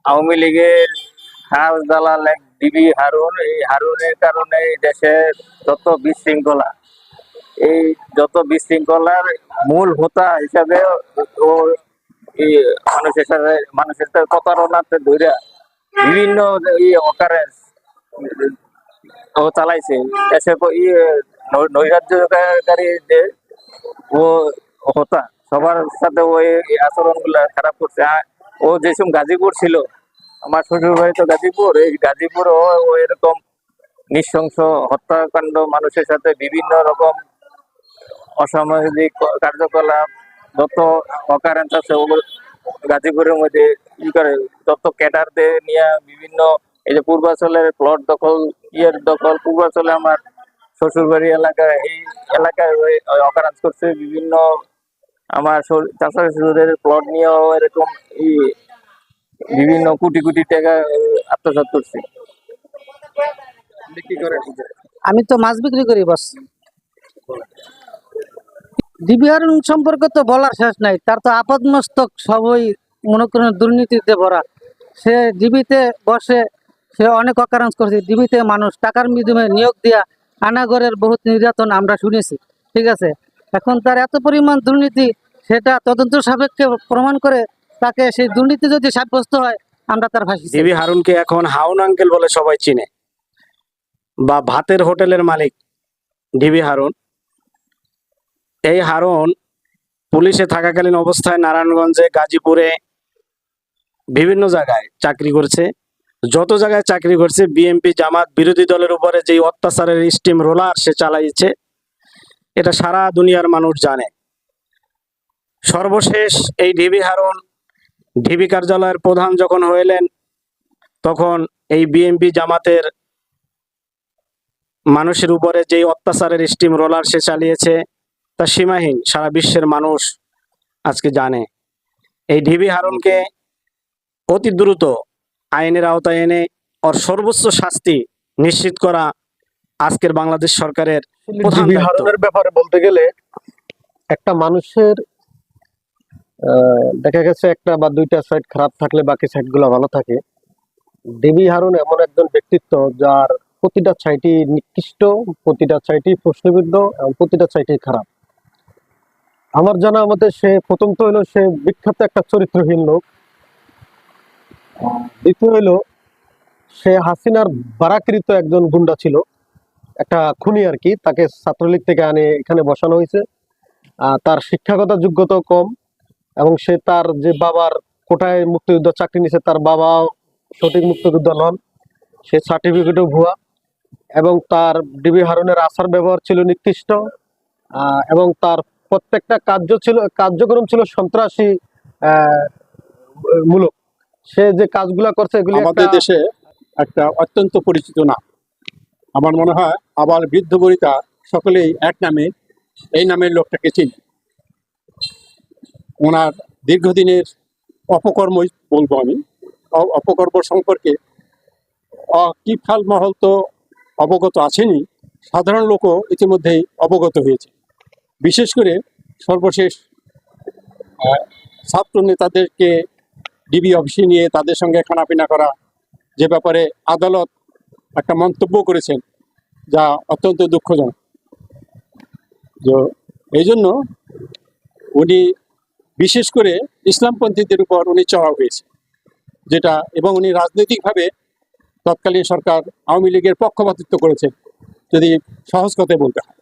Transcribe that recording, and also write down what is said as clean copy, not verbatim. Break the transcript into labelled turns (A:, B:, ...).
A: আওয়ামী লীগের খাস দালাল এক ডিবি হারুন, এই হারুনের কারণে এই দেশের যত বিশৃঙ্খলা, এই যত বিশৃঙ্খলার মূল হোতা হিসাবে ও এই মানুষের সাথে প্রতারণাতে ধরে বিভিন্ন অকারেন্স ও চালাইছে দেশে নৈরাজ্যকারীদের ও হতা সবার সাথে ওই আচরণ গুলা খারাপ করছে। ও যেসব গাজীপুর ছিল, আমার শ্বশুর বাড়ি তো গাজীপুর, এই গাজীপুর ও এরকম নৃশংস হত্যাকাণ্ড, মানুষের সাথে বিভিন্ন রকম অসামাজিক কার্যকলাপ, যত অকারেন্স আছে ওগুলো গাজীপুরের মধ্যে ই করে, যত ক্যাডারদের নিয়ে বিভিন্ন এই যে পূর্বাঞ্চলের প্লট দখল, পূর্বাঞ্চলে আমার শ্বশুর বাড়ি এলাকায়, এই এলাকায় অকারেন্স করছে বিভিন্ন। আমার চাচা শ্বশুরের প্লট নিয়েও এরকম বিভিন্ন কোটি কোটি টাকা আত্মসাৎ করছে।
B: আমি তো মাছ বিক্রি করি বাস। ডিবি হারুন সম্পর্কে তো বলার শেষ নাই, তার তো আপাদমস্তক সবই মনে করেন দুর্নীতিতে ভরা। সে ডিবিতে বসে, সে অনেক অকারেন্স করছে, ডিবিতে মানুষ টাকার বিনিময়ে নিয়োগ দিয়া আনাগরের বহুত নির্যাতন আমরা শুনেছি, ঠিক আছে। এখন তার এত পরিমাণ দুর্নীতি, সেটা তদন্ত সাপেক্ষে প্রমাণ করে তাকে সেই দুর্নীতি যদি সাব্যস্ত হয়, আমরা তার ফাঁসি চাই।
C: ডিবি হারুনকে এখন হাউন আঙ্কেল বলে সবাই চিনে, বা ভাতের হোটেলের মালিক ডিবি হারুন। এই হারুন পুলিশে থাকাকালীন অবস্থায় নারায়ণগঞ্জে, গাজীপুরে বিভিন্ন জায়গায় চাকরি করছে। যত জায়গায় চাকরি করছে, বিএনপি জামাত বিরোধী দলের উপরে যে অত্যাচারের স্টিম রোলার সে চালাইছে, এটা সারা দুনিয়ার মানুষ জানে। সর্বশেষ এই ডিবি হারুন ডিবি কার্যালয়ের প্রধান যখন হইলেন, তখন এই বিএনপি জামাতের মানুষের উপরে যে অত্যাচারের স্টিম রোলার সে চালিয়েছে তা সীমাহীন, সারা বিশ্বের মানুষ আজকে জানে। এই ডিবি হারুনকে অতি দ্রুত আইনের আওতায় এনে ওর সর্বোচ্চ শাস্তি নিশ্চিত করা আজকের বাংলাদেশ সরকারের প্রধান
D: ডিবি
C: দায়িত্ব।
D: হারুনের ব্যাপারে বলতে গেলে, একটা মানুষের দেখা গেছে একটা বা দুইটা সাইড খারাপ থাকলে বাকি সাইড গুলো ভালো থাকে। ডিবি হারুন এমন একজন ব্যক্তিত্ব যার প্রতিটা সাইটই নিকৃষ্ট, প্রতিটা সাইটই প্রশ্নবিদ্ধ এবং প্রতিটা সাইটই খারাপ। আমার জানা মতে সে প্রথমত হইলো সে বিখ্যাত একটা চরিত্রহীন লোক। দ্বিতীয় হইলো সে হাসিনার বারাকৃত একজন গুন্ডা ছিল, একটা খুনি আর কি। তাকে ছাত্রলীগ থেকে আনে এখানে বসানো হয়েছে। তার শিক্ষাগত যোগ্যতা কম, এবং সে তার যে বাবার কোটায় মুক্তিযুদ্ধ চাকরি নিছে, তার বাবাও সঠিক মুক্তিযুদ্ধ নন, সে সার্টিফিকেটও ভুয়া, এবং তার ডিবি হারুনের আচার ব্যবহার ছিল নিকৃষ্ট, এবং তার প্রত্যেকটা কার্যক্রম ছিল সন্ত্রাসী মূলক। সে যে কাজগুলা করছে এগুলি
E: আমাদের দেশে একটা অত্যন্ত পরিচিত নাম। আমার মনে হয় আবার বৃদ্ধ বনিতা সকলেই এক নামে এই নামের লোকটাকে চিনি। ওনার দীর্ঘদিনের অপকর্ম বলবো আমি, অপকর্ম সম্পর্কে কিফাল মহল তো অবগত আছেনই, সাধারণ লোকও ইতিমধ্যেই অবগত হয়েছে। বিশেষ করে সর্বশেষ ছাত্র নেতাদেরকে ডিবি অফিসে নিয়ে তাদের সঙ্গে খানাপিনা করা, যে ব্যাপারে আদালত একটা মন্তব্য করেছেন, যা অত্যন্ত দুঃখজনক। তো এই জন্য উনি বিশেষ করে ইসলামপন্থীদের উপর উনি চড়াও হয়েছে, যেটা, এবং উনি রাজনৈতিকভাবে তৎকালীন সরকার আওয়ামী লীগের পক্ষপাতিত্ব করেছেন, যদি সহজ কথায় বলতে হয়।